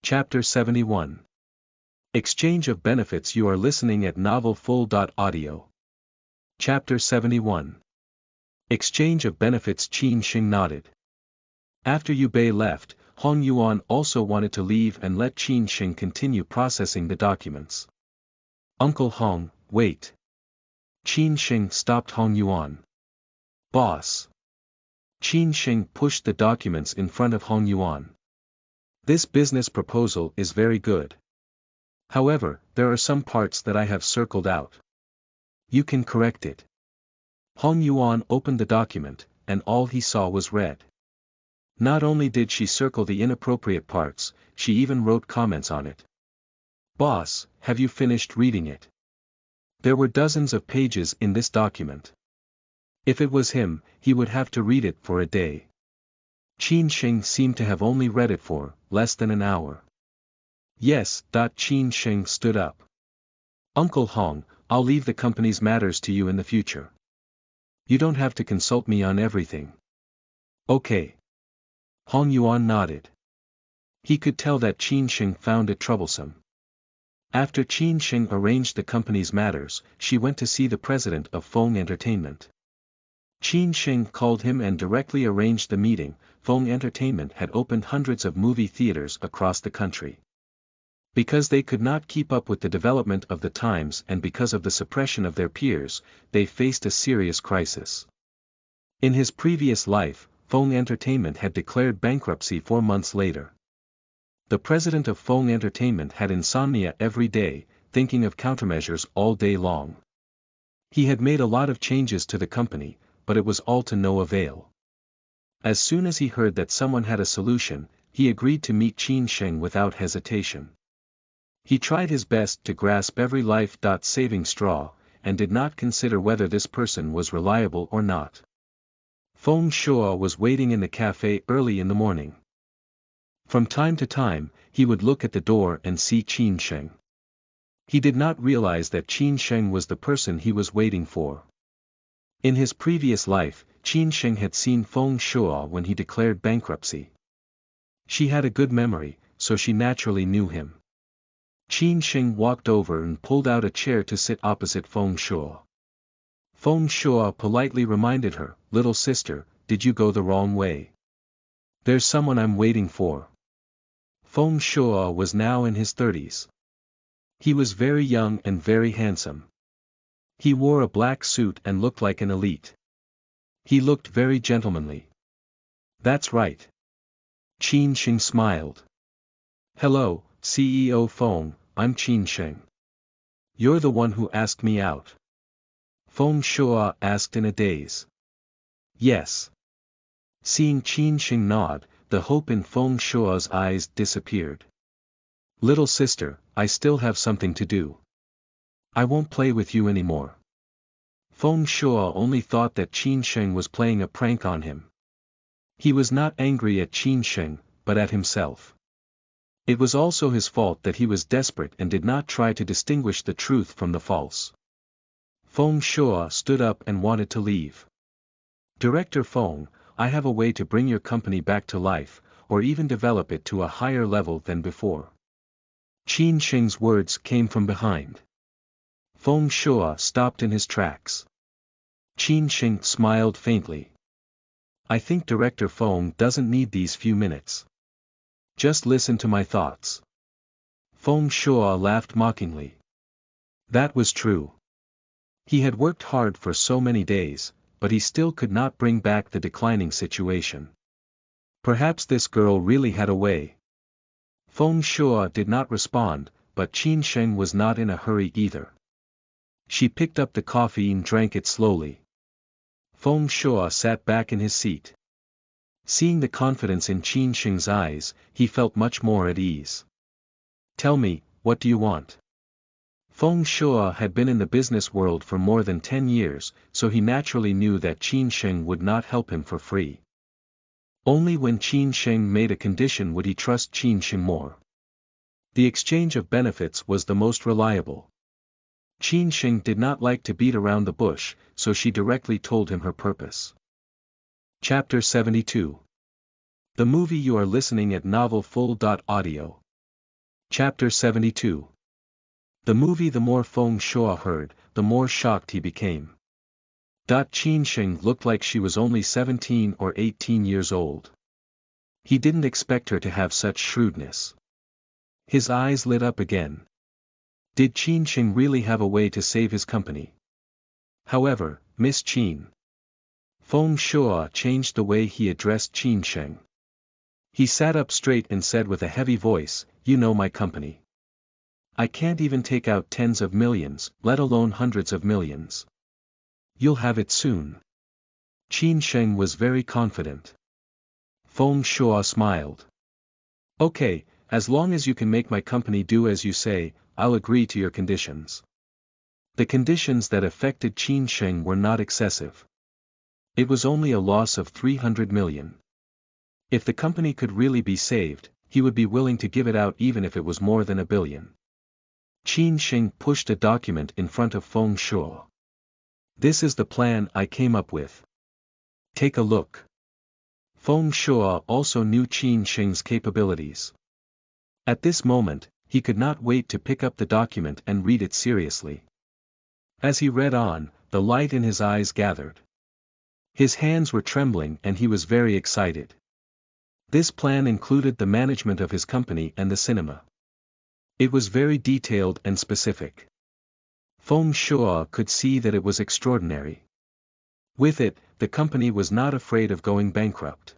Chapter 71. Exchange of benefits. You are listening at novelfull.audio. Chapter 71. Exchange of benefits. Qin Xing nodded. After Yu Bei left, Hong Yuan also wanted to leave and let Qin Xing continue processing the documents. Uncle Hong, wait. Qin Xing stopped Hong Yuan. Boss. Qin Xing pushed the documents in front of Hong Yuan. This business proposal is very good. However, there are some parts that I have circled out. You can correct it. Hong Yuan opened the document, and all he saw was red. Not only did she circle the inappropriate parts, she even wrote comments on it. Boss, have you finished reading it? There were dozens of pages in this document. If it was him, he would have to read it for a day. Qin Xing seemed to have only read it for less than an hour. Yes. Qin Xing stood up. Uncle Hong, I'll leave the company's matters to you in the future. You don't have to consult me on everything. Okay. Hong Yuan nodded. He could tell that Qin Xing found it troublesome. After Qin Xing arranged the company's matters, she went to see the president of Feng Entertainment. Qin Xing called him and directly arranged the meeting. Feng Entertainment had opened hundreds of movie theaters across the country. Because they could not keep up with the development of the times and because of the suppression of their peers, they faced a serious crisis. In his previous life, Feng Entertainment had declared bankruptcy 4 months later. The president of Feng Entertainment had insomnia every day, thinking of countermeasures all day long. He had made a lot of changes to the company, but it was all to no avail. As soon as he heard that someone had a solution, he agreed to meet Qin Xing without hesitation. He tried his best to grasp every life-saving straw, and did not consider whether this person was reliable or not. Feng Shuo was waiting in the cafe early in the morning. From time to time, he would look at the door and see Qin Xing. He did not realize that Qin Xing was the person he was waiting for. In his previous life, Qin Xing had seen Feng Shuo when he declared bankruptcy. She had a good memory, so she naturally knew him. Qin Xing walked over and pulled out a chair to sit opposite Feng Shuo. Feng Shuo politely reminded her, "Little sister, did you go the wrong way? There's someone I'm waiting for." Feng Shuo was now in his 30s. He was very young and very handsome. He wore a black suit and looked like an elite. He looked very gentlemanly. That's right. Qin Xing smiled. Hello, CEO Feng, I'm Qin Xing. You're the one who asked me out? Feng Shuo asked in a daze. Yes. Seeing Qin Xing nod, the hope in Feng Shuo's eyes disappeared. Little sister, I still have something to do. I won't play with you anymore. Feng Shuo only thought that Qin Xing was playing a prank on him. He was not angry at Qin Xing, but at himself. It was also his fault that he was desperate and did not try to distinguish the truth from the false. Feng Shuo stood up and wanted to leave. Director Feng, I have a way to bring your company back to life, or even develop it to a higher level than before. Qin Xing's words came from behind. Feng Shuo stopped in his tracks. Qin Xing smiled faintly. I think Director Feng doesn't need these few minutes. Just listen to my thoughts. Feng Shuo laughed mockingly. That was true. He had worked hard for so many days, but he still could not bring back the declining situation. Perhaps this girl really had a way. Feng Shuo did not respond, but Qin Xing was not in a hurry either. She picked up the coffee and drank it slowly. Feng Shuo sat back in his seat. Seeing the confidence in Qin Xing's eyes, he felt much more at ease. Tell me, what do you want? Feng Shuo had been in the business world for more than 10 years, so he naturally knew that Qin Xing would not help him for free. Only when Qin Xing made a condition would he trust Qin Xing more. The exchange of benefits was the most reliable. Qin Xing did not like to beat around the bush, so she directly told him her purpose. Chapter 72. The movie. You are listening at novelfull.audio. Chapter 72. The movie. The more Feng Shuo heard, the more shocked he became. Qin Sheng looked like she was only 17 or 18 years old. He didn't expect her to have such shrewdness. His eyes lit up again. Did Qin Sheng really have a way to save his company? However, Miss Qin. Feng Shuo changed the way he addressed Qin Sheng. He sat up straight and said with a heavy voice, "You know my company. I can't even take out tens of millions, let alone hundreds of millions. You'll have it soon." Qin Sheng was very confident. Feng Shuo smiled. "Okay, as long as you can make my company do as you say, I'll agree to your conditions." The conditions that affected Qin Sheng were not excessive. It was only a loss of 300 million. If the company could really be saved, he would be willing to give it out even if it was more than $1 billion. Qin Sheng pushed a document in front of Feng Shuo. "This is the plan I came up with. Take a look." Feng Shuo also knew Qin Sheng's capabilities. At this moment, he could not wait to pick up the document and read it seriously. As he read on, the light in his eyes gathered. His hands were trembling and he was very excited. This plan included the management of his company and the cinema. It was very detailed and specific. Feng Shuo could see that it was extraordinary. With it, the company was not afraid of going bankrupt.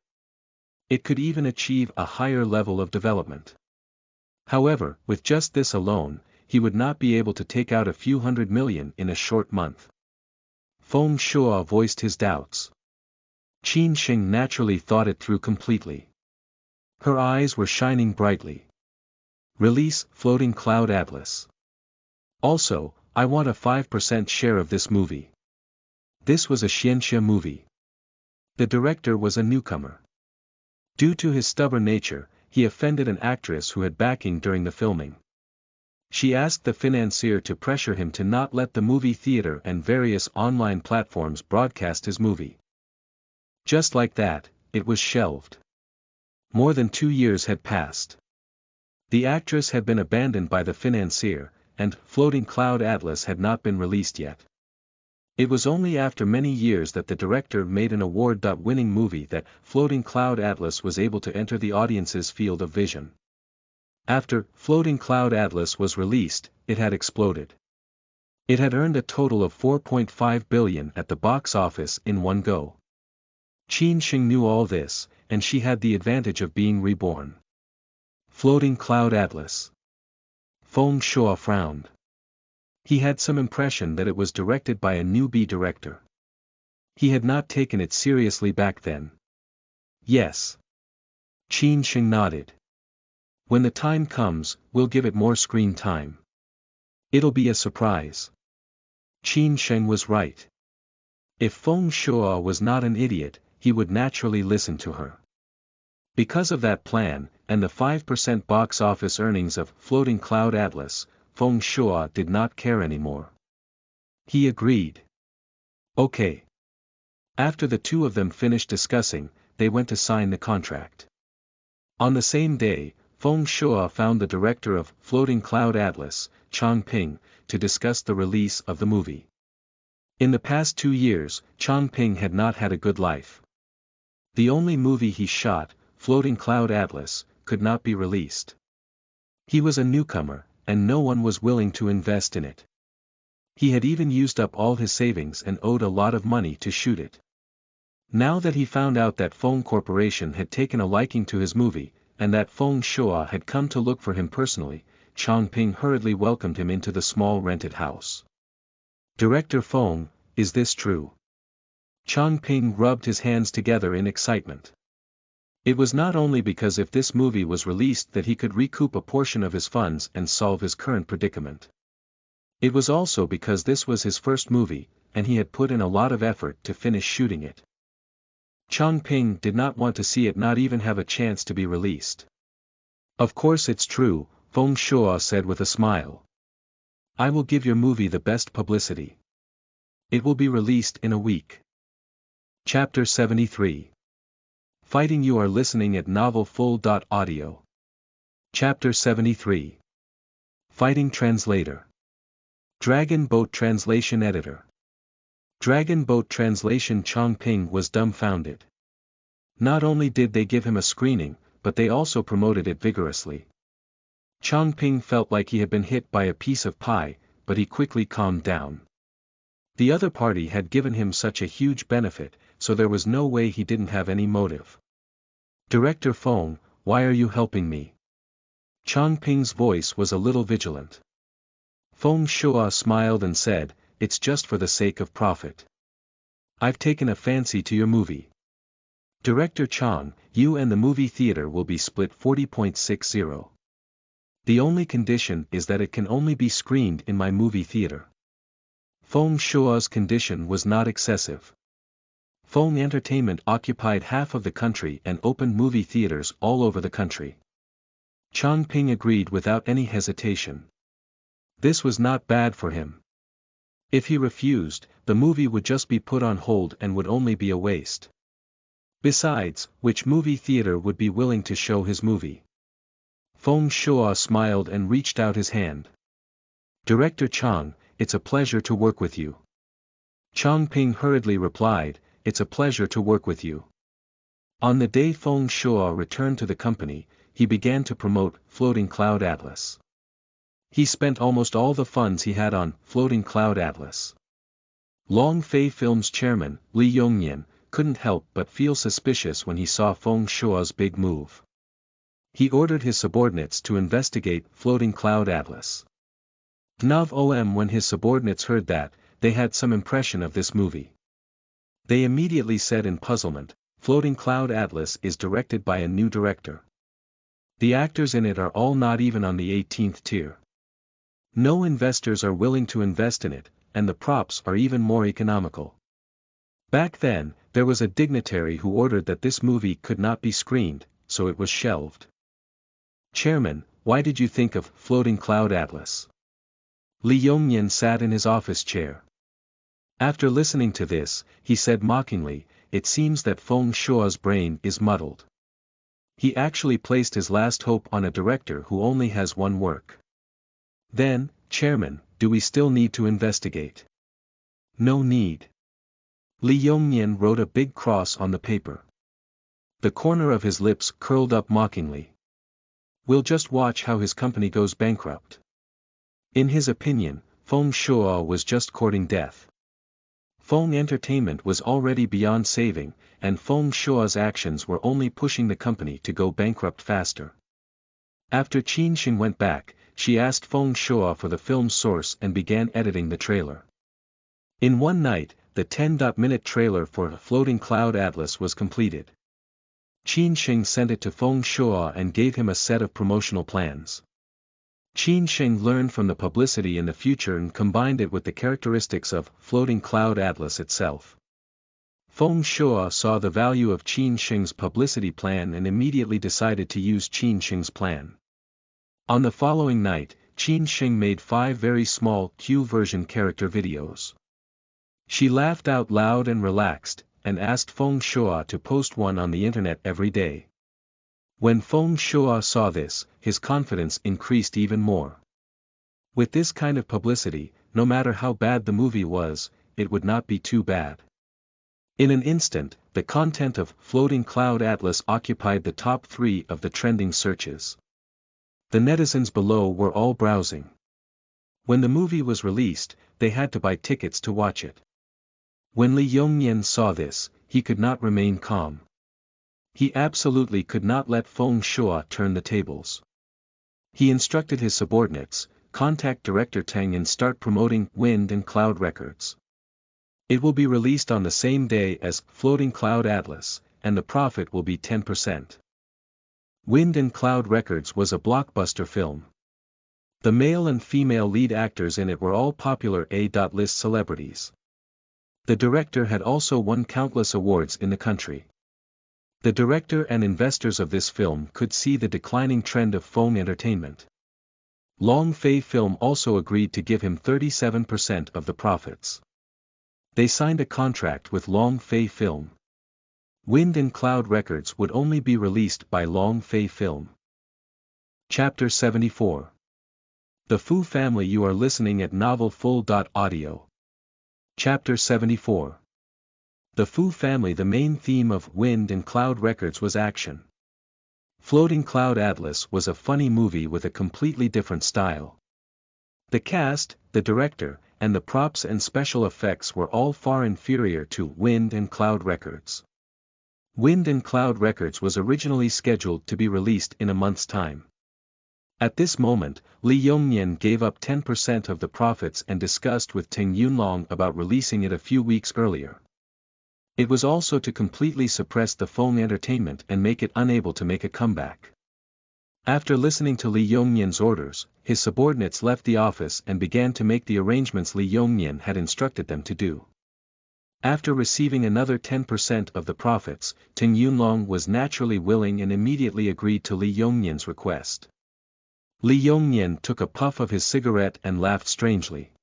It could even achieve a higher level of development. However, with just this alone, he would not be able to take out a few hundred million in a short month. Feng Shuo voiced his doubts. Qin Sheng naturally thought it through completely. Her eyes were shining brightly. "Release Floating Cloud Atlas. Also, I want a 5% share of this movie." This was a Xianxia movie. The director was a newcomer. Due to his stubborn nature, he offended an actress who had backing during the filming. She asked the financier to pressure him to not let the movie theater and various online platforms broadcast his movie. Just like that, it was shelved. More than 2 years had passed. The actress had been abandoned by the financier, and Floating Cloud Atlas had not been released yet. It was only after many years that the director made an award-winning movie that Floating Cloud Atlas was able to enter the audience's field of vision. After Floating Cloud Atlas was released, it had exploded. It had earned a total of 4.5 billion at the box office in one go. Qin Sheng knew all this, and she had the advantage of being reborn. Floating Cloud Atlas. Feng Shuo frowned. He had some impression that it was directed by a newbie director. He had not taken it seriously back then. "Yes." Qin Sheng nodded. "When the time comes, we'll give it more screen time. It'll be a surprise." Qin Sheng was right. If Feng Shuo was not an idiot, he would naturally listen to her. Because of that plan, and the 5% box office earnings of Floating Cloud Atlas, Feng Shuo did not care anymore. He agreed. "Okay." After the two of them finished discussing, they went to sign the contract. On the same day, Feng Shuo found the director of Floating Cloud Atlas, Chang Ping, to discuss the release of the movie. In the past 2 years, Chang Ping had not had a good life. The only movie he shot, Floating Cloud Atlas, could not be released. He was a newcomer, and no one was willing to invest in it. He had even used up all his savings and owed a lot of money to shoot it. Now that he found out that Feng Corporation had taken a liking to his movie, and that Feng Shuo had come to look for him personally, Chang Ping hurriedly welcomed him into the small rented house. "Director Feng, is this true?" Chang Ping rubbed his hands together in excitement. It was not only because if this movie was released that he could recoup a portion of his funds and solve his current predicament. It was also because this was his first movie, and he had put in a lot of effort to finish shooting it. Chang Ping did not want to see it not even have a chance to be released. "Of course it's true," Feng Shuo said with a smile. "I will give your movie the best publicity. It will be released in a week." Chapter 73. Fighting. You are listening at novelfull.audio. Chapter 73. Fighting translator. Dragon Boat translation editor. Dragon Boat translation. Chongping was dumbfounded. Not only did they give him a screening, but they also promoted it vigorously. Chongping felt like he had been hit by a piece of pie, but he quickly calmed down. The other party had given him such a huge benefit, so there was no way he didn't have any motive. Director Feng, why are you helping me? Chongping's voice was a little vigilant. Feng Shuo smiled and said, it's just for the sake of profit. I've taken a fancy to your movie. Director Chang, you and the movie theater will be split 40.60. The only condition is that it can only be screened in my movie theater. Feng Shuo's condition was not excessive. Feng Entertainment occupied half of the country and opened movie theaters all over the country. Chongping agreed without any hesitation. This was not bad for him. If he refused, the movie would just be put on hold and would only be a waste. Besides, which movie theater would be willing to show his movie? Feng Shuo smiled and reached out his hand. Director Chang, it's a pleasure to work with you. Chongping hurriedly replied, it's a pleasure to work with you. On the day Feng Shuo returned to the company, he began to promote Floating Cloud Atlas. He spent almost all the funds he had on Floating Cloud Atlas. Long Fei Films chairman, Li Yongyan, couldn't help but feel suspicious when he saw Feng Shuo's big move. He ordered his subordinates to investigate Floating Cloud Atlas. When his subordinates heard that, they had some impression of this movie. They immediately said in puzzlement, Floating Cloud Atlas is directed by a new director. The actors in it are all not even on the 18th tier. No investors are willing to invest in it, and the props are even more economical. Back then, there was a dignitary who ordered that this movie could not be screened, so it was shelved. Chairman, why did you think of Floating Cloud Atlas? Li Yongyan sat in his office chair. After listening to this, he said mockingly, it seems that Feng Shuo's brain is muddled. He actually placed his last hope on a director who only has one work. Then, Chairman, do we still need to investigate? No need. Li Yongyan wrote a big cross on the paper. The corner of his lips curled up mockingly. We'll just watch how his company goes bankrupt. In his opinion, Feng Shuo was just courting death. Feng Entertainment was already beyond saving, and Feng Shuo's actions were only pushing the company to go bankrupt faster. After Qin Xin went back, she asked Feng Shuo for the film's source and began editing the trailer. In one night, the 10-minute trailer for Floating Cloud Atlas was completed. Qin Xin sent it to Feng Shuo and gave him a set of promotional plans. Qin Xin learned from the publicity in the future and combined it with the characteristics of Floating Cloud Atlas itself. Feng Shuo saw the value of Qin Xing's publicity plan and immediately decided to use Qin Xing's plan. On the following night, Qin Xing made 5 very small Q-version character videos. She laughed out loud and relaxed, and asked Feng Shuo to post one on the internet every day. When Feng Shuo saw this, his confidence increased even more. With this kind of publicity, no matter how bad the movie was, it would not be too bad. In an instant, the content of Floating Cloud Atlas occupied the top 3 of the trending searches. The netizens below were all browsing. When the movie was released, they had to buy tickets to watch it. When Li Yongyan saw this, he could not remain calm. He absolutely could not let Feng Shuo turn the tables. He instructed his subordinates, contact director Tang and start promoting Wind and Cloud Records. It will be released on the same day as Floating Cloud Atlas, and the profit will be 10%. Wind and Cloud Records was a blockbuster film. The male and female lead actors in it were all popular A-list celebrities. The director had also won countless awards in the country. The director and investors of this film could see the declining trend of Feng Entertainment. Long Fei Film also agreed to give him 37% of the profits. They signed a contract with Long Fei Film. Wind and Cloud Records would only be released by Long Fei Film. Chapter 74. The Fu Family. You are listening at novelfull.audio. Chapter 74. The Fu Family. The main theme of Wind and Cloud Records was action. Floating Cloud Atlas was a funny movie with a completely different style. The cast, the director, and the props and special effects were all far inferior to Wind and Cloud Records. Wind and Cloud Records was originally scheduled to be released in a month's time. At this moment, Lee Yong-nyen gave up 10% of the profits and discussed with Ting Yunlong about releasing it a few weeks earlier. It was also to completely suppress the Fong Entertainment and make it unable to make a comeback. After listening to Lee Yong-nyen's orders, his subordinates left the office and began to make the arrangements Lee Yong-nyen had instructed them to do. After receiving another 10% of the profits, Ting Yunlong was naturally willing and immediately agreed to Lee Yong-nyen's request. Lee Yong-nyen took a puff of his cigarette and laughed strangely.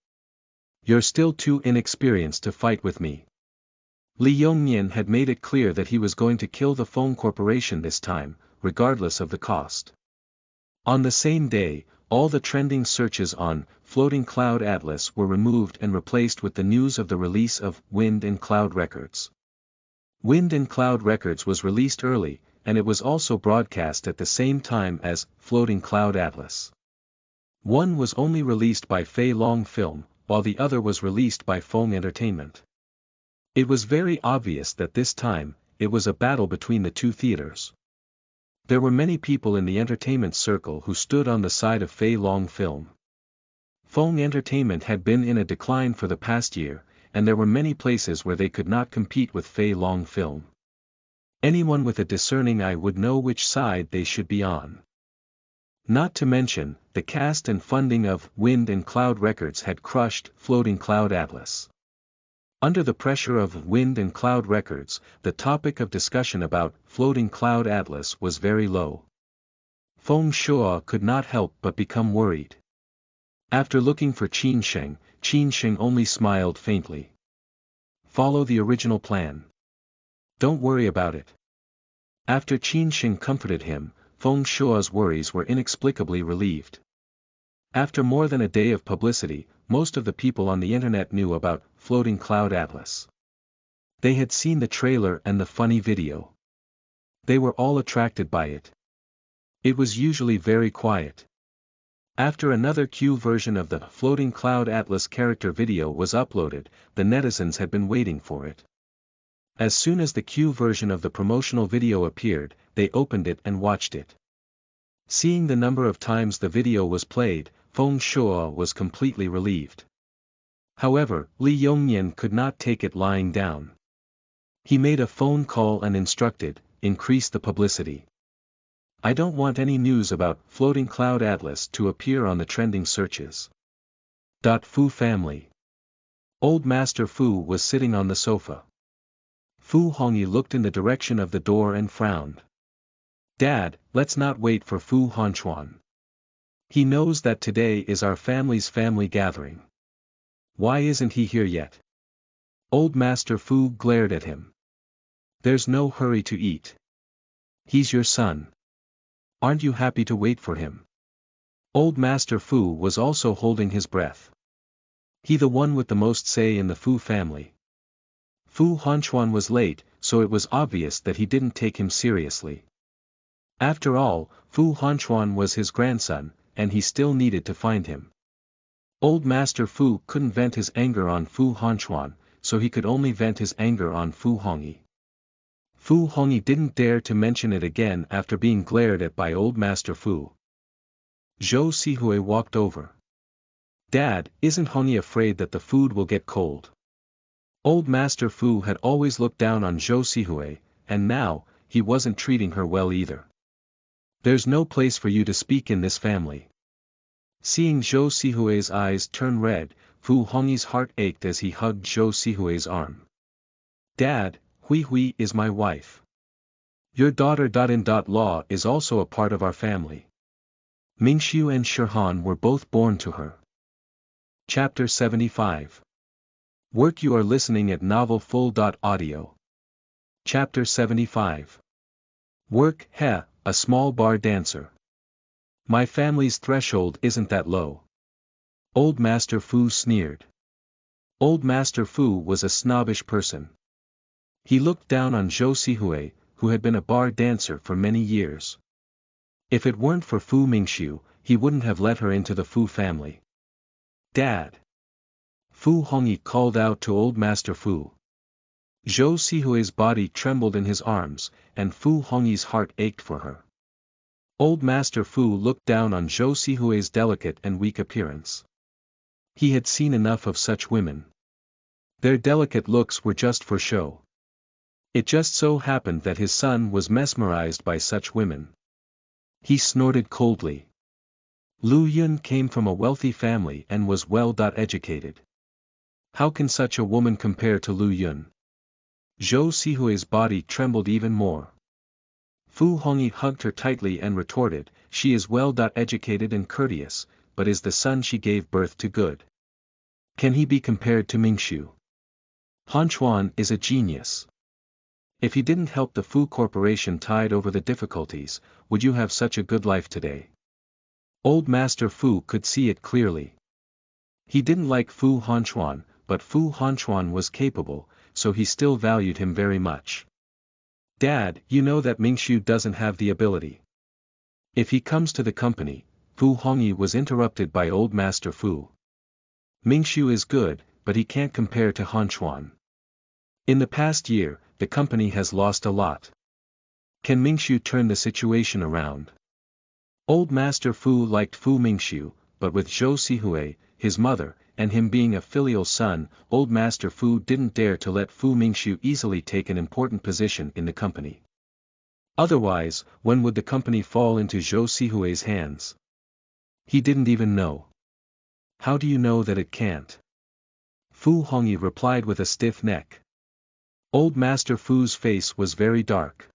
"You're still too inexperienced to fight with me." Lee Yong-nyen had made it clear that he was going to kill the Fong Corporation this time, regardless of the cost. On the same day, all the trending searches on Floating Cloud Atlas were removed and replaced with the news of the release of Wind and Cloud Records. Wind and Cloud Records was released early, and it was also broadcast at the same time as Floating Cloud Atlas. One was only released by Fei Long Film, while the other was released by Fong Entertainment. It was very obvious that this time, it was a battle between the two theaters. There were many people in the entertainment circle who stood on the side of Fei Long Film. Fong Entertainment had been in a decline for the past year, and there were many places where they could not compete with Fei Long Film. Anyone with a discerning eye would know which side they should be on. Not to mention, the cast and funding of Wind and Cloud Records had crushed Floating Cloud Atlas. Under the pressure of Wind and Cloud Records, the topic of discussion about Floating Cloud Atlas was very low. Feng Shuo could not help but become worried. After looking for Qin Sheng only smiled faintly. "Follow the original plan. Don't worry about it." After Qin Sheng comforted him, Feng Shuo's worries were inexplicably relieved. After more than a day of publicity, most of the people on the internet knew about Floating Cloud Atlas. They had seen the trailer and the funny video. They were all attracted by it. It was usually very quiet. After another Q version of the Floating Cloud Atlas character video was uploaded, the netizens had been waiting for it. As soon as the Q version of the promotional video appeared, they opened it and watched it. Seeing the number of times the video was played, Feng Shuo was completely relieved. However, Lee Yong-nyen could not take it lying down. He made a phone call and instructed, "Increase the publicity. I don't want any news about Floating Cloud Atlas to appear on the trending searches." Fu Family. Old Master Fu was sitting on the sofa. Fu Hongyi looked in the direction of the door and frowned. "Dad, let's not wait for Fu Honchuan. He knows that today is our family's family gathering. Why isn't he here yet?" Old Master Fu glared at him. "There's no hurry to eat. He's your son. Aren't you happy to wait for him?" Old Master Fu was also holding his breath. He the one with the most say in the Fu family. Fu Honchuan was late, so it was obvious that he didn't take him seriously. After all, Fu Honchuan was his grandson, and he still needed to find him. Old Master Fu couldn't vent his anger on Fu Honchuan, so he could only vent his anger on Fu Hongyi. Fu Hongyi didn't dare to mention it again after being glared at by Old Master Fu. Zhou Sihui walked over. "Dad, isn't Hongyi afraid that the food will get cold?" Old Master Fu had always looked down on Zhou Sihui, and now, he wasn't treating her well either. "There's no place for you to speak in this family." Seeing Zhou Sihui's eyes turn red, Fu Hongyi's heart ached as he hugged Zhou Sihui's arm. "Dad, Hui is my wife. Your daughter-in-law is also a part of our family. Mingxiu and Shirhan were both born to her." Chapter 75. Work. You are listening at novelfull.audio. Chapter 75. Work. A small bar dancer. My family's threshold isn't that low. Old Master Fu sneered. Old Master Fu was a snobbish person. He looked down on Zhou Sihui, who had been a bar dancer for many years. If it weren't for Fu Mingxiu, he wouldn't have let her into the Fu family. Dad! Fu Hongyi called out to Old Master Fu. Zhou Sihui's body trembled in his arms, and Fu Hongyi's heart ached for her. Old Master Fu looked down on Zhou Sihui's delicate and weak appearance. He had seen enough of such women. Their delicate looks were just for show. It just so happened that his son was mesmerized by such women. He snorted coldly. Lu Yun came from a wealthy family and was well-educated. How can such a woman compare to Lu Yun? Zhou Sihui's body trembled even more. Fu Hongyi hugged her tightly and retorted, she is well-educated and courteous, but is the son she gave birth to good? Can he be compared to Mingxiu? Han Chuan is a genius. If he didn't help the Fu Corporation tide over the difficulties, would you have such a good life today? Old Master Fu could see it clearly. He didn't like Fu Hanchuan, but Fu Hanchuan was capable, so he still valued him very much. Dad, you know that Mingxiu doesn't have the ability. If he comes to the company, Fu Hongyi was interrupted by Old Master Fu. Mingxiu is good, but he can't compare to Hanchuan. In the past year, the company has lost a lot. Can Mingxiu turn the situation around? Old Master Fu liked Fu Mingxiu, but with Zhou Sihui, his mother, and him being a filial son, Old Master Fu didn't dare to let Fu Mingxiu easily take an important position in the company. Otherwise, when would the company fall into Zhou Sihui's hands? He didn't even know. How do you know that it can't? Fu Hongyi replied with a stiff neck. Old Master Fu's face was very dark.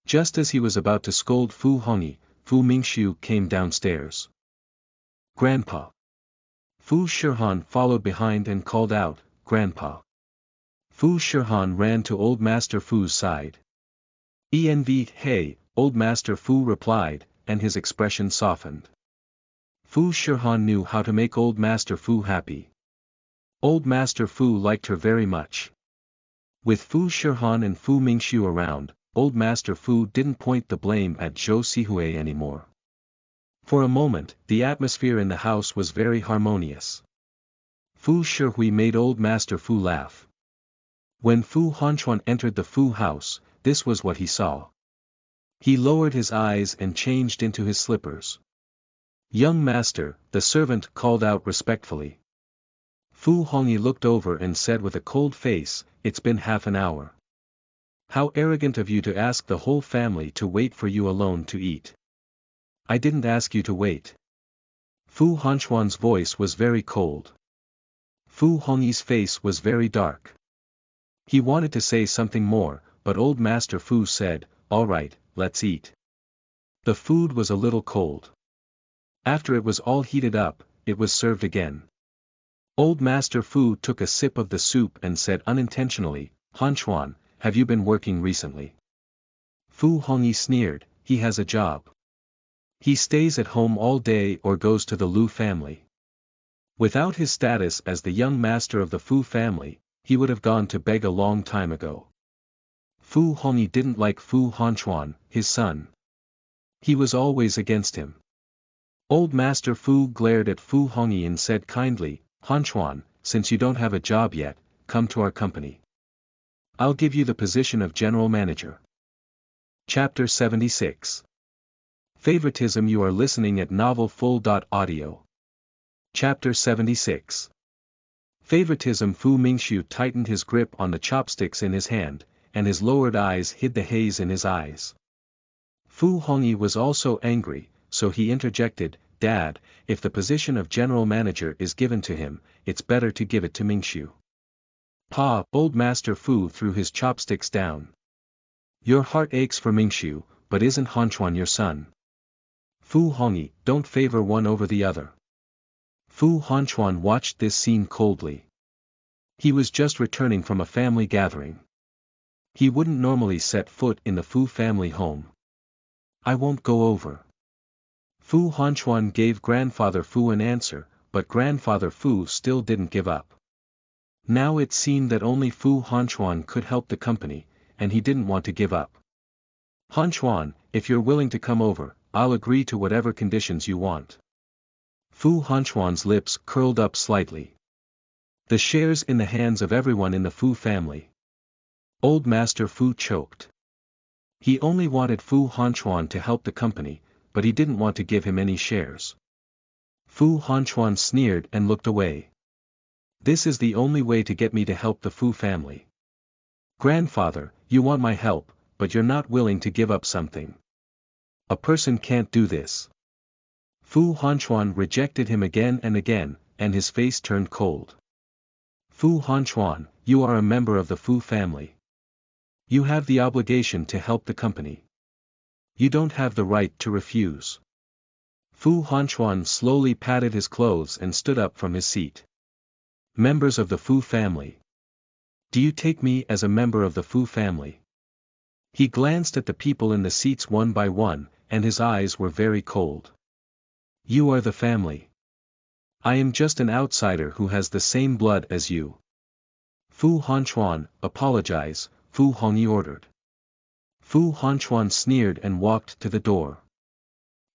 Just as he was about to scold Fu Hongyi, Fu Mingxiu came downstairs. Grandpa. Fu Shihan followed behind and called out, Grandpa. Fu Shihan ran to Old Master Fu's side. Hey, Old Master Fu replied, and his expression softened. Fu Shihan knew how to make Old Master Fu happy. Old Master Fu liked her very much. With Fu Shihan and Fu Mingxiu around, Old Master Fu didn't point the blame at Zhou Sihui anymore. For a moment, the atmosphere in the house was very harmonious. Fu Shihui made Old Master Fu laugh. When Fu Hanchuan entered the Fu house, this was what he saw. He lowered his eyes and changed into his slippers. Young master, the servant called out respectfully. Fu Hongyi looked over and said with a cold face, it's been half an hour. How arrogant of you to ask the whole family to wait for you alone to eat. I didn't ask you to wait. Fu Hanchuan's voice was very cold. Fu Hongyi's face was very dark. He wanted to say something more, but Old Master Fu said, all right, let's eat. The food was a little cold. After it was all heated up, it was served again. Old Master Fu took a sip of the soup and said unintentionally, Hanchuan, have you been working recently? Fu Hongyi sneered, he has a job. He stays at home all day or goes to the Lu family. Without his status as the young master of the Fu family, he would have gone to beg a long time ago. Fu Hongyi didn't like Fu Hanchuan, his son. He was always against him. Old Master Fu glared at Fu Hongyi and said kindly, Hanchuan, since you don't have a job yet, come to our company. I'll give you the position of general manager. Chapter 76. Favoritism. You are listening at novelfull.audio. Chapter 76. Favoritism. Fu Mingxiu tightened his grip on the chopsticks in his hand, and his lowered eyes hid the haze in his eyes. Fu Hongyi was also angry, so he interjected, Dad, if the position of general manager is given to him, it's better to give it to Mingxiu. Pa, Old Master Fu threw his chopsticks down. Your heart aches for Mingxiu, but isn't Hanchuan your son? Fu Hongyi, don't favor one over the other. Fu Hanchuan watched this scene coldly. He was just returning from a family gathering. He wouldn't normally set foot in the Fu family home. I won't go over. Fu Hanchuan gave grandfather Fu an answer, but Grandfather Fu still didn't give up. Now it seemed that only Fu Hanchuan could help the company, and he didn't want to give up. "Hanchuan, if you're willing to come over, I'll agree to whatever conditions you want." Fu Hanchuan's lips curled up slightly. The shares in the hands of everyone in the Fu family. Old Master Fu choked. He only wanted Fu Hanchuan to help the company, but he didn't want to give him any shares. Fu Hanchuan sneered and looked away. "This is the only way to get me to help the Fu family. Grandfather, you want my help, but you're not willing to give up something. A person can't do this." Fu Hanchuan rejected him again and again, and his face turned cold. "Fu Hanchuan, you are a member of the Fu family. You have the obligation to help the company. You don't have the right to refuse." Fu Hanchuan slowly patted his clothes and stood up from his seat. "Members of the Fu family. Do you take me as a member of the Fu family?" He glanced at the people in the seats one by one, and his eyes were very cold. "You are the family. I am just an outsider who has the same blood as you." "Fu Hanchuan, apologize," Fu Hongyi ordered. Fu Hanchuan sneered and walked to the door.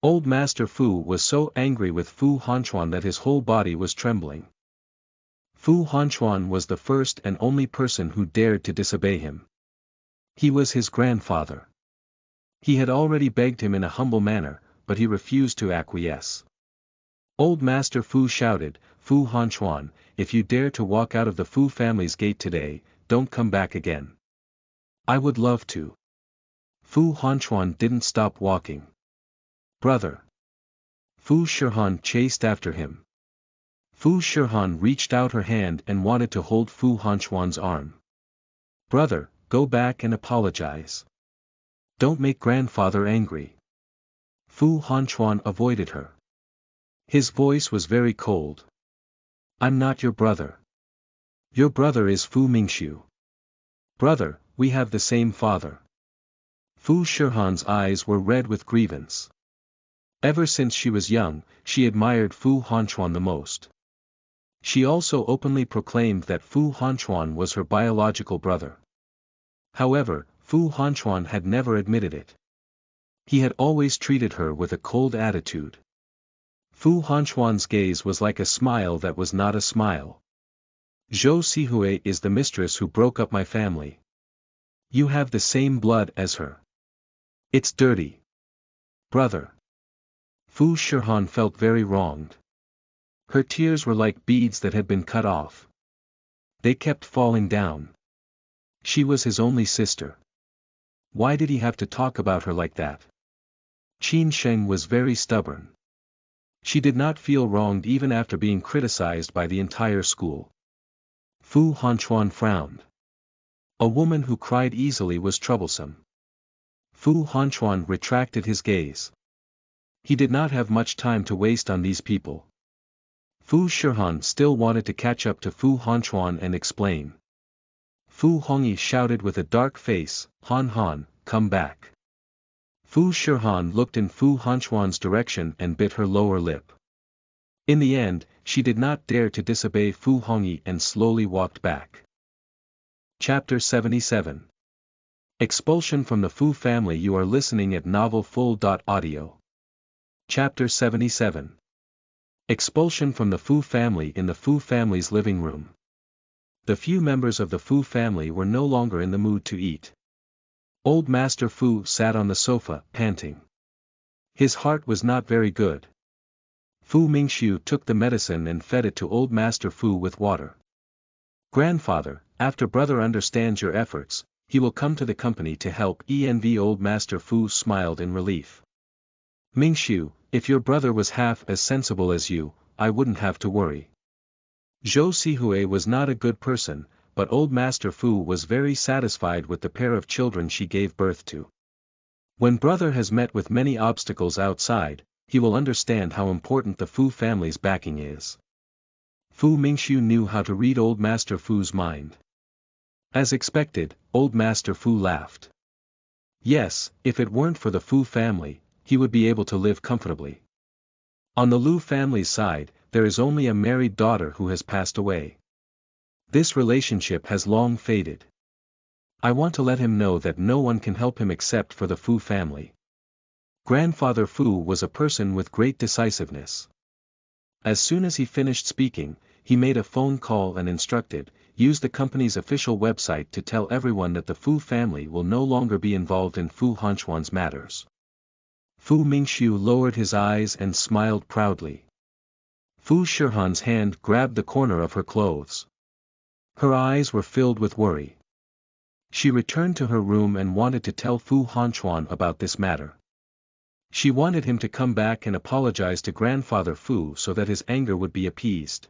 Old Master Fu was so angry with Fu Hanchuan that his whole body was trembling. Fu Hanchuan was the first and only person who dared to disobey him. He was his grandfather. He had already begged him in a humble manner, but he refused to acquiesce. Old Master Fu shouted, "Fu Hanchuan, if you dare to walk out of the Fu family's gate today, don't come back again." "I would love to." Fu Hanchuan didn't stop walking. "Brother." Fu Shihan chased after him. Fu Shihan reached out her hand and wanted to hold Fu Hanchuan's arm. "Brother, go back and apologize. Don't make grandfather angry." Fu Hanchuan avoided her. His voice was very cold. "I'm not your brother. Your brother is Fu Mingxiu. Brother, we have the same father." Fu Shihan's eyes were red with grievance. Ever since she was young, she admired Fu Hanchuan the most. She also openly proclaimed that Fu Hanchuan was her biological brother. However, Fu Hanchuan had never admitted it. He had always treated her with a cold attitude. Fu Hanchuan's gaze was like a smile that was not a smile. "Zhou Sihue is the mistress who broke up my family. You have the same blood as her. It's dirty. Brother." Fu Shihan felt very wronged. Her tears were like beads that had been cut off. They kept falling down. She was his only sister. Why did he have to talk about her like that? Qin Sheng was very stubborn. She did not feel wronged even after being criticized by the entire school. Fu Hanchuan frowned. A woman who cried easily was troublesome. Fu Hanchuan retracted his gaze. He did not have much time to waste on these people. Fu Shihan still wanted to catch up to Fu Hanchuan and explain. Fu Hongyi shouted with a dark face, "Han Han, come back." Fu Shihan looked in Fu Hanchuan's direction and bit her lower lip. In the end, she did not dare to disobey Fu Hongyi and slowly walked back. Chapter 77. Expulsion from the Fu family. You are listening at novelfull.audio. Chapter 77. Expulsion from the Fu family. In the Fu family's living room. The few members of the Fu family were no longer in the mood to eat. Old Master Fu sat on the sofa, panting. His heart was not very good. Fu Mingxiu took the medicine and fed it to Old Master Fu with water. "Grandfather, after brother understands your efforts, he will come to the company to help." Old Master Fu smiled in relief. "Mingxiu, if your brother was half as sensible as you, I wouldn't have to worry." Zhou Sihue was not a good person, but Old Master Fu was very satisfied with the pair of children she gave birth to. When brother has met with many obstacles outside, he will understand how important the Fu family's backing is. Fu Mingxiu knew how to read Old Master Fu's mind. As expected, Old Master Fu laughed. Yes, if it weren't for the Fu family, he would be able to live comfortably. On the Lu family's side, there is only a married daughter who has passed away. This relationship has long faded. I want to let him know that no one can help him except for the Fu family. Grandfather Fu was a person with great decisiveness. As soon as he finished speaking, he made a phone call and instructed, use the company's official website to tell everyone that the Fu family will no longer be involved in Fu Hanchuan's matters. Fu Mingxiu lowered his eyes and smiled proudly. Fu Shihan's hand grabbed the corner of her clothes. Her eyes were filled with worry. She returned to her room and wanted to tell Fu Hanchuan about this matter. She wanted him to come back and apologize to Grandfather Fu so that his anger would be appeased.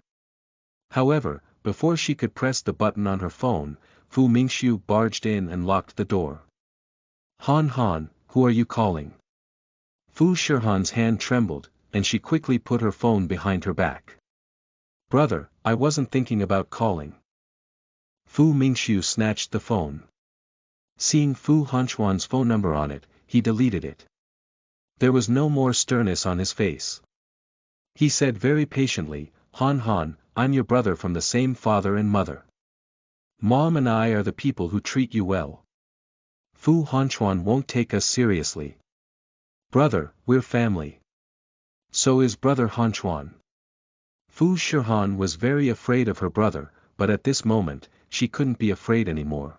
However, before she could press the button on her phone, Fu Mingxiu barged in and locked the door. Han Han, who are you calling? Fu Shihan's hand trembled, and she quickly put her phone behind her back. Brother, I wasn't thinking about calling. Fu Mingxiu snatched the phone. Seeing Fu Hanchuan's phone number on it, he deleted it. There was no more sternness on his face. He said very patiently, Han Han, I'm your brother from the same father and mother. Mom and I are the people who treat you well. Fu Hanchuan won't take us seriously. Brother, we're family. So is brother Hanchuan. Fu Shihan was very afraid of her brother, but at this moment, she couldn't be afraid anymore.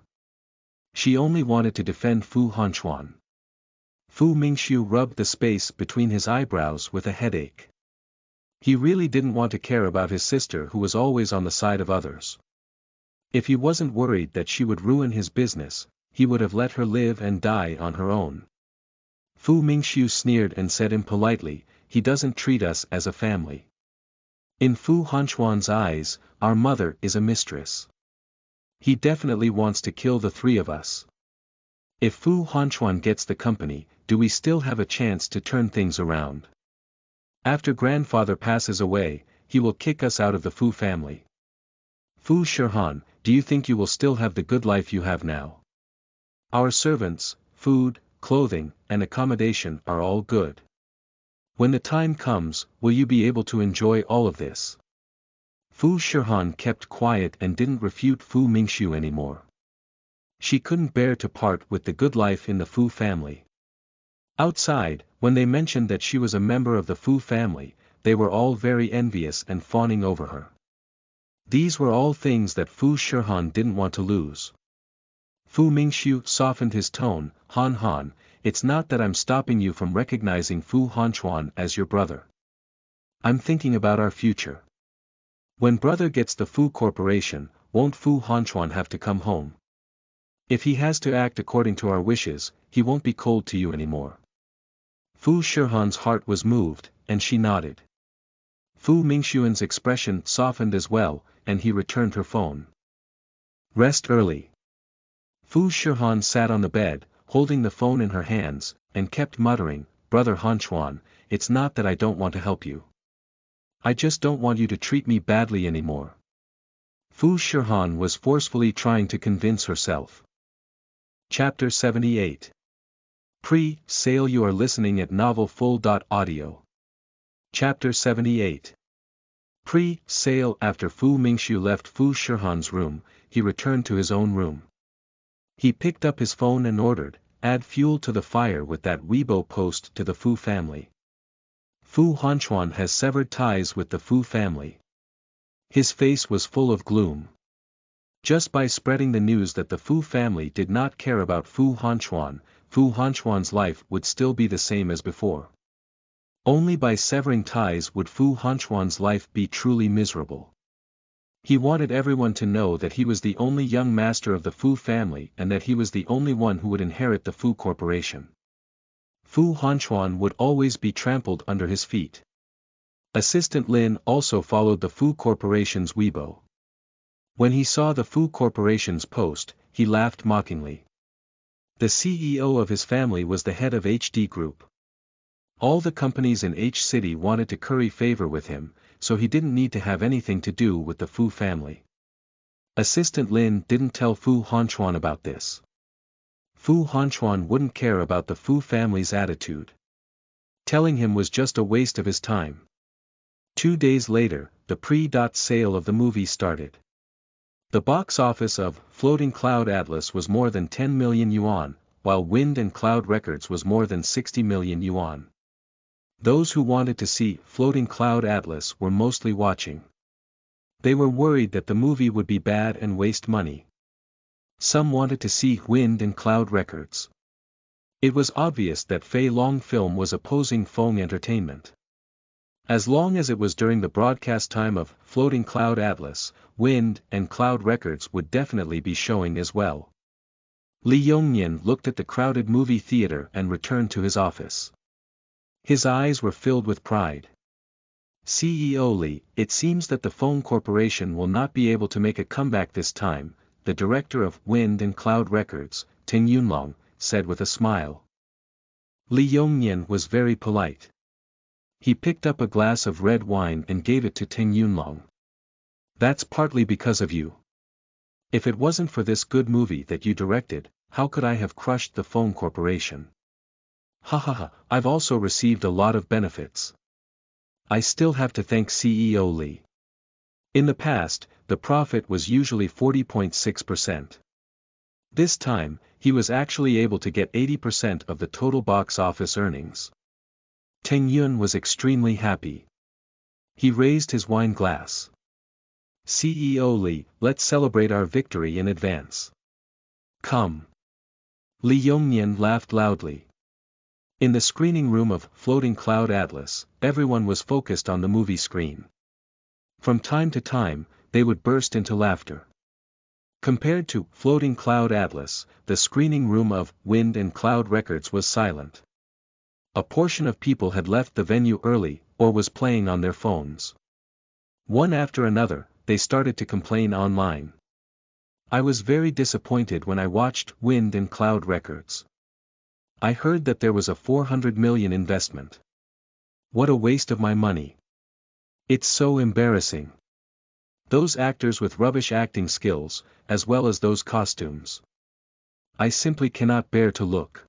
She only wanted to defend Fu Hanchuan. Fu Mingxiu rubbed the space between his eyebrows with a headache. He really didn't want to care about his sister who was always on the side of others. If he wasn't worried that she would ruin his business, he would have let her live and die on her own. Fu Mingxiu sneered and said impolitely, he doesn't treat us as a family. In Fu Hanchuan's eyes, our mother is a mistress. He definitely wants to kill the three of us. If Fu Hanchuan gets the company, do we still have a chance to turn things around? After grandfather passes away, he will kick us out of the Fu family. Fu Shihan, do you think you will still have the good life you have now? Our servants, food, clothing, and accommodation are all good. When the time comes, will you be able to enjoy all of this? Fu Shihan kept quiet and didn't refute Fu Mingxiu anymore. She couldn't bear to part with the good life in the Fu family. Outside, when they mentioned that she was a member of the Fu family, they were all very envious and fawning over her. These were all things that Fu Shihan didn't want to lose. Fu Mingxiu softened his tone, Han Han, it's not that I'm stopping you from recognizing Fu Hanchuan as your brother. I'm thinking about our future. When brother gets the Fu Corporation, won't Fu Hanchuan have to come home? If he has to act according to our wishes, he won't be cold to you anymore. Fu Shihan's heart was moved, and she nodded. Fu Mingxiu's expression softened as well, and he returned her phone. Rest early. Fu Shihan sat on the bed, holding the phone in her hands, and kept muttering, Brother Hanchuan, it's not that I don't want to help you. I just don't want you to treat me badly anymore. Fu Shihan was forcefully trying to convince herself. Chapter 78. Pre-sale. You are listening at novelfull.audio. Chapter 78. Pre-sale. After Fu Mingxiu left Fu Shihan's room, he returned to his own room. He picked up his phone and ordered, add fuel to the fire with that Weibo post to the Fu family. Fu Hanchuan has severed ties with the Fu family. His face was full of gloom. Just by spreading the news that the Fu family did not care about Fu Hanchuan's life would still be the same as before. Only by severing ties would Fu Hanchuan's life be truly miserable. He wanted everyone to know that he was the only young master of the Fu family and that he was the only one who would inherit the Fu Corporation. Fu Hanchuan would always be trampled under his feet. Assistant Lin also followed the Fu Corporation's Weibo. When he saw the Fu Corporation's post, he laughed mockingly. The CEO of his family was the head of HD Group. All the companies in H City wanted to curry favor with him, so he didn't need to have anything to do with the Fu family. Assistant Lin didn't tell Fu Hanchuan about this. Fu Hanchuan wouldn't care about the Fu family's attitude. Telling him was just a waste of his time. 2 days later, the pre-sale of the movie started. The box office of Floating Cloud Atlas was more than 10 million yuan, while Wind and Cloud Records was more than 60 million yuan. Those who wanted to see Floating Cloud Atlas were mostly watching. They were worried that the movie would be bad and waste money. Some wanted to see Wind and Cloud Records. It was obvious that Fei Long Film was opposing Fong Entertainment. As long as it was during the broadcast time of Floating Cloud Atlas, Wind and Cloud Records would definitely be showing as well. Li Yongnian looked at the crowded movie theater and returned to his office. His eyes were filled with pride. CEO Li, it seems that the Fong Corporation will not be able to make a comeback this time, the director of Wind and Cloud Records, Ting Yunlong, said with a smile. Li Yongnian was very polite. He picked up a glass of red wine and gave it to Ting Yunlong. That's partly because of you. If it wasn't for this good movie that you directed, how could I have crushed the Fong Corporation? Ha ha ha, I've also received a lot of benefits. I still have to thank CEO Li. In the past, the profit was usually 40.6%. This time, he was actually able to get 80% of the total box office earnings. Teng Yun was extremely happy. He raised his wine glass. CEO Li, let's celebrate our victory in advance. Come. Li Yongnian laughed loudly. In the screening room of Floating Cloud Atlas, everyone was focused on the movie screen. From time to time, they would burst into laughter. Compared to Floating Cloud Atlas, the screening room of Wind and Cloud Records was silent. A portion of people had left the venue early, or was playing on their phones. One after another, they started to complain online. I was very disappointed when I watched Wind and Cloud Records. I heard that there was a 400 million investment. What a waste of my money. It's so embarrassing. Those actors with rubbish acting skills, as well as those costumes. I simply cannot bear to look.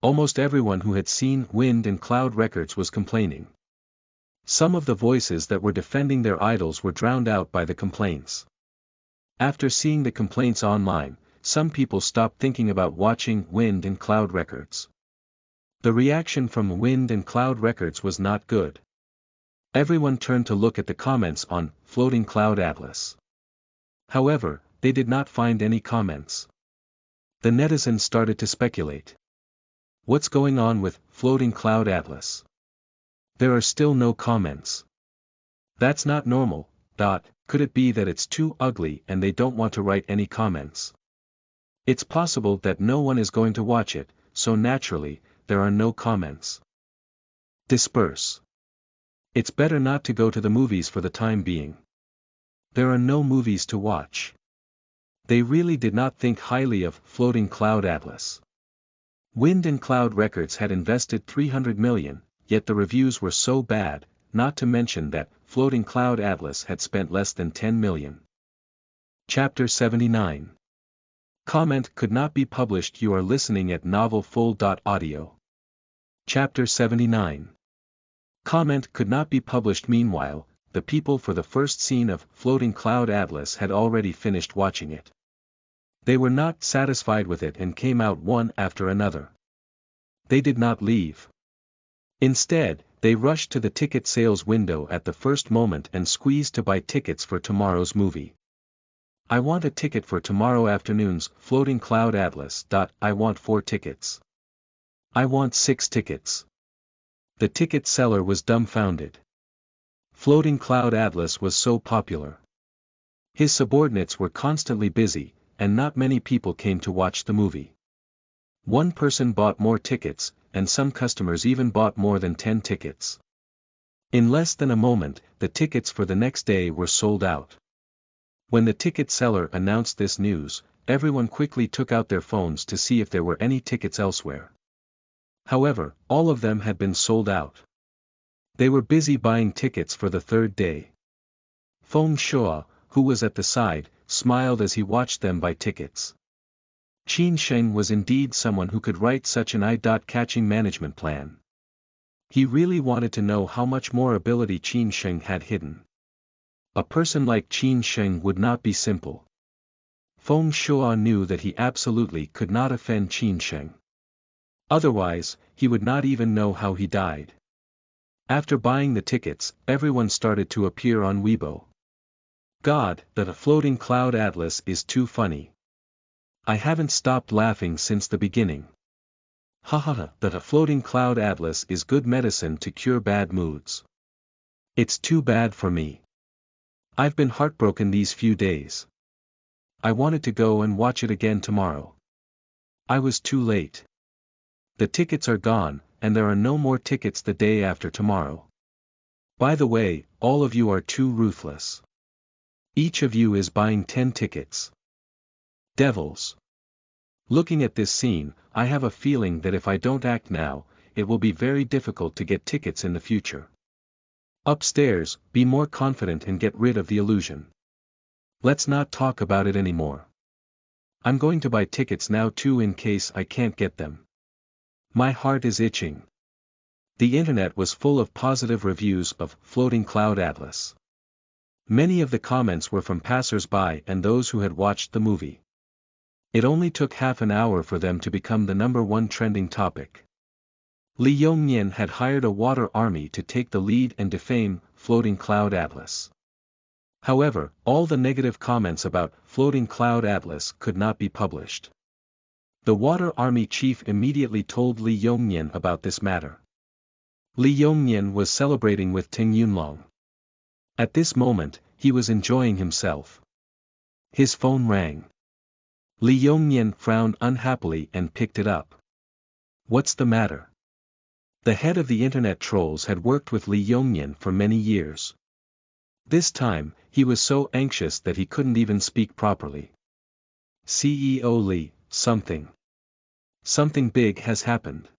Almost everyone who had seen Wind and Cloud Records was complaining. Some of the voices that were defending their idols were drowned out by the complaints. After seeing the complaints online, some people stopped thinking about watching Wind and Cloud Records. The reaction from Wind and Cloud Records was not good. Everyone turned to look at the comments on Floating Cloud Atlas. However, they did not find any comments. The netizens started to speculate. What's going on with Floating Cloud Atlas? There are still no comments. That's not normal. Could it be that it's too ugly and they don't want to write any comments? It's possible that no one is going to watch it, so naturally, there are no comments. Disperse. It's better not to go to the movies for the time being. There are no movies to watch. They really did not think highly of Floating Cloud Atlas. Wind and Cloud Records had invested 300 million, yet the reviews were so bad, not to mention that Floating Cloud Atlas had spent less than 10 million. Chapter 79. Comment could not be published. You are listening at novelfull.audio. Chapter 79. Comment could not be published. Meanwhile, the people for the first scene of Floating Cloud Atlas had already finished watching it. They were not satisfied with it and came out one after another. They did not leave. Instead, they rushed to the ticket sales window at the first moment and squeezed to buy tickets for tomorrow's movie. I want a ticket for tomorrow afternoon's Floating Cloud Atlas. I want 4 tickets. I want 6 tickets. The ticket seller was dumbfounded. Floating Cloud Atlas was so popular. His subordinates were constantly busy, and not many people came to watch the movie. One person bought more tickets, and some customers even bought more than 10 tickets. In less than a moment, the tickets for the next day were sold out. When the ticket seller announced this news, everyone quickly took out their phones to see if there were any tickets elsewhere. However, all of them had been sold out. They were busy buying tickets for the 3rd day. Feng Shua, who was at the side, smiled as he watched them buy tickets. Qin Sheng was indeed someone who could write such an eye-catching management plan. He really wanted to know how much more ability Qin Sheng had hidden. A person like Qin Sheng would not be simple. Feng Shuo knew that he absolutely could not offend Qin Sheng. Otherwise, he would not even know how he died. After buying the tickets, everyone started to appear on Weibo. God, that a floating cloud atlas is too funny. I haven't stopped laughing since the beginning. Hahaha, that a floating cloud atlas is good medicine to cure bad moods. It's too bad for me. I've been heartbroken these few days. I wanted to go and watch it again tomorrow. I was too late. The tickets are gone, and there are no more tickets the day after tomorrow. By the way, all of you are too ruthless. Each of you is buying 10 tickets. Devils. Looking at this scene, I have a feeling that if I don't act now, it will be very difficult to get tickets in the future. Upstairs, be more confident and get rid of the illusion. Let's not talk about it anymore. I'm going to buy tickets now too in case I can't get them. My heart is itching. The internet was full of positive reviews of Floating Cloud Atlas. Many of the comments were from passers-by and those who had watched the movie. It only took half an hour for them to become the #1 trending topic. Li Yongnian had hired a water army to take the lead and defame Floating Cloud Atlas. However, all the negative comments about Floating Cloud Atlas could not be published. The water army chief immediately told Li Yongnian about this matter. Li Yongnian was celebrating with Ting Yunlong. At this moment, he was enjoying himself. His phone rang. Li Yongnian frowned unhappily and picked it up. What's the matter? The head of the internet trolls had worked with Li Yongnian for many years. This time, he was so anxious that he couldn't even speak properly. CEO Li, something big has happened.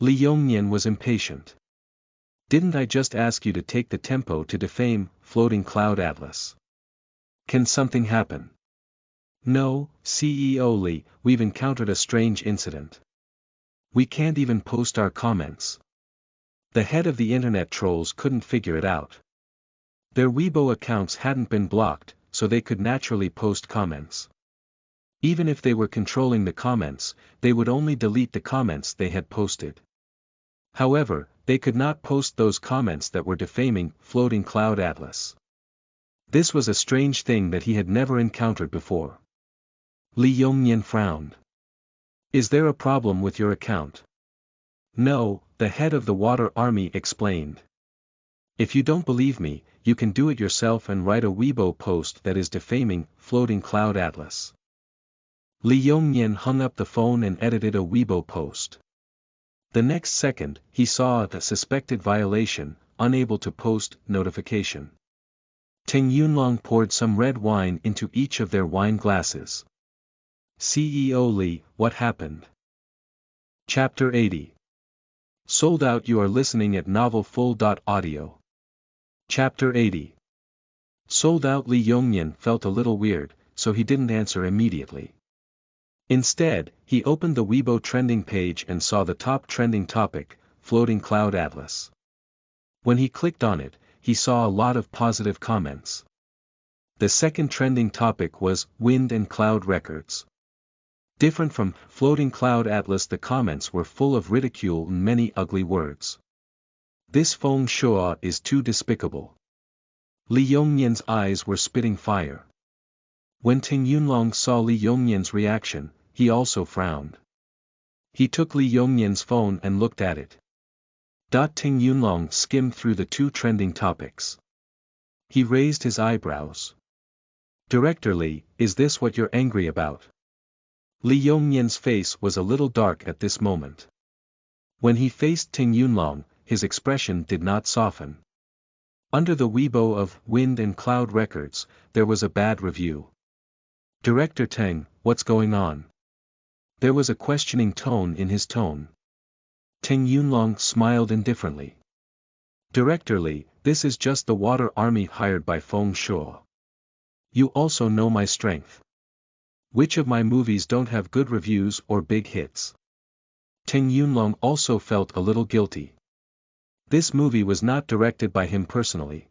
Li Yongnian was impatient. Didn't I just ask you to take the tempo to defame Floating Cloud Atlas? Can something happen? No, CEO Li, we've encountered a strange incident. We can't even post our comments. The head of the internet trolls couldn't figure it out. Their Weibo accounts hadn't been blocked, so they could naturally post comments. Even if they were controlling the comments, they would only delete the comments they had posted. However, they could not post those comments that were defaming Floating Cloud Atlas. This was a strange thing that he had never encountered before. Li Yongnian frowned. Is there a problem with your account? No, the head of the water army explained. If you don't believe me, you can do it yourself and write a Weibo post that is defaming Floating Cloud Atlas. Li Yongnian hung up the phone and edited a Weibo post. The next second, he saw the suspected violation, unable to post notification. Ting Yunlong poured some red wine into each of their wine glasses. CEO Li, what happened? Chapter 80. Sold out. You are listening at novelfull.audio. Chapter 80. Sold out. Li Yongnian felt a little weird, so he didn't answer immediately. Instead, he opened the Weibo trending page and saw the top trending topic, Floating Cloud Atlas. When he clicked on it, he saw a lot of positive comments. The second trending topic was Wind and Cloud Records. Different from Floating Cloud Atlas, the comments were full of ridicule and many ugly words. This Feng Shuo is too despicable. Li Yongnian's eyes were spitting fire. When Ting Yunlong saw Li Yongnian's reaction, he also frowned. He took Li Yongnian's phone and looked at it. Ting Yunlong skimmed through the two trending topics. He raised his eyebrows. Director Li, is this what you're angry about? Li Yongnian's face was a little dark at this moment. When he faced Ting Yunlong, his expression did not soften. Under the Weibo of Wind and Cloud Records, there was a bad review. Director Teng, what's going on? There was a questioning tone in his tone. Ting Yunlong smiled indifferently. Director Li, this is just the water army hired by Feng Shuo. You also know my strength. Which of my movies don't have good reviews or big hits? Ting Yunlong also felt a little guilty. This movie was not directed by him personally.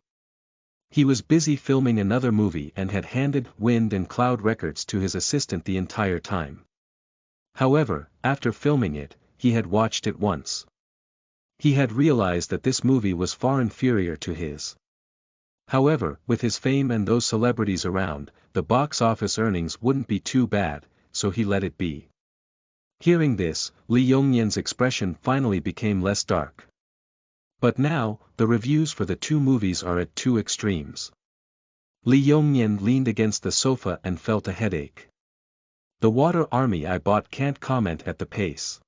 He was busy filming another movie and had handed Wind and Cloud Records to his assistant the entire time. However, after filming it, he had watched it once. He had realized that this movie was far inferior to his. However, with his fame and those celebrities around, the box office earnings wouldn't be too bad, so he let it be. Hearing this, Lee Yong-yen's expression finally became less dark. But now, the reviews for the two movies are at two extremes. Lee Yong-yen leaned against the sofa and felt a headache. The Water Army I bought can't comment at the pace.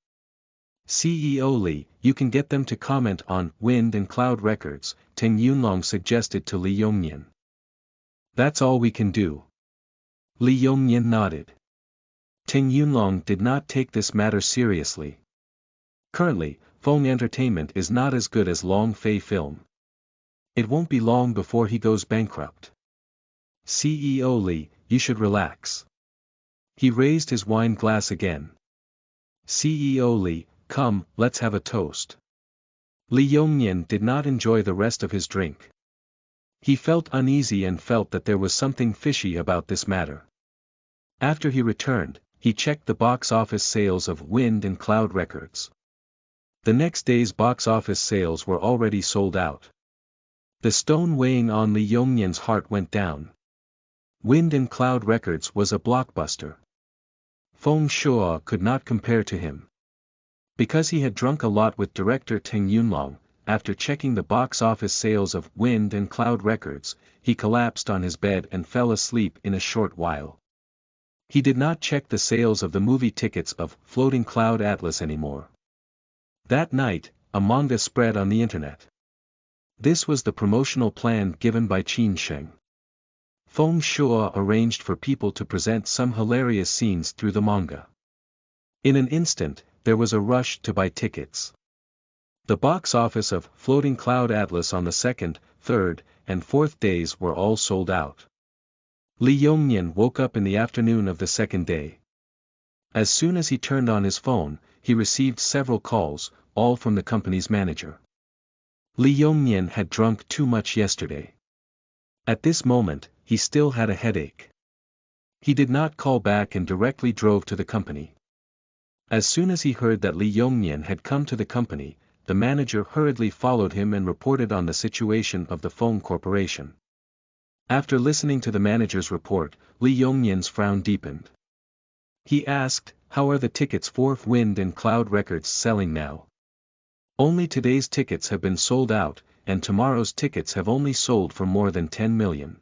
CEO Lee, you can get them to comment on Wind and Cloud Records, Tang Yunlong suggested to Lee Yong-yen. That's all we can do. Lee Yong-yen nodded. Tang Yunlong did not take this matter seriously. Currently, Fong Entertainment is not as good as Long Fei Film. It won't be long before he goes bankrupt. CEO Lee, you should relax. He raised his wine glass again. CEO Lee, come, let's have a toast. Lee Yong-yen did not enjoy the rest of his drink. He felt uneasy and felt that there was something fishy about this matter. After he returned, he checked the box office sales of Wind and Cloud Records. The next day's box office sales were already sold out. The stone weighing on Lee Yong-yen's heart went down. Wind and Cloud Records was a blockbuster. Feng Shuo could not compare to him. Because he had drunk a lot with director Tang Yunlong, after checking the box office sales of Wind and Cloud Records, he collapsed on his bed and fell asleep in a short while. He did not check the sales of the movie tickets of Floating Cloud Atlas anymore. That night, a manga spread on the internet. This was the promotional plan given by Qin Sheng. Feng Shuo arranged for people to present some hilarious scenes through the manga. In an instant, there was a rush to buy tickets. The box office of Floating Cloud Atlas on the second, third, and fourth days were all sold out. Lee Yong-yen woke up in the afternoon of the second day. As soon as he turned on his phone, he received several calls, all from the company's manager. Lee Yong-yen had drunk too much yesterday. At this moment, he still had a headache. He did not call back and directly drove to the company. As soon as he heard that Lee Yong-yen had come to the company, the manager hurriedly followed him and reported on the situation of the phone corporation. After listening to the manager's report, Lee Yong-yen's frown deepened. He asked, how are the tickets for Wind and Cloud Records selling now? Only today's tickets have been sold out, and tomorrow's tickets have only sold for more than 10 million.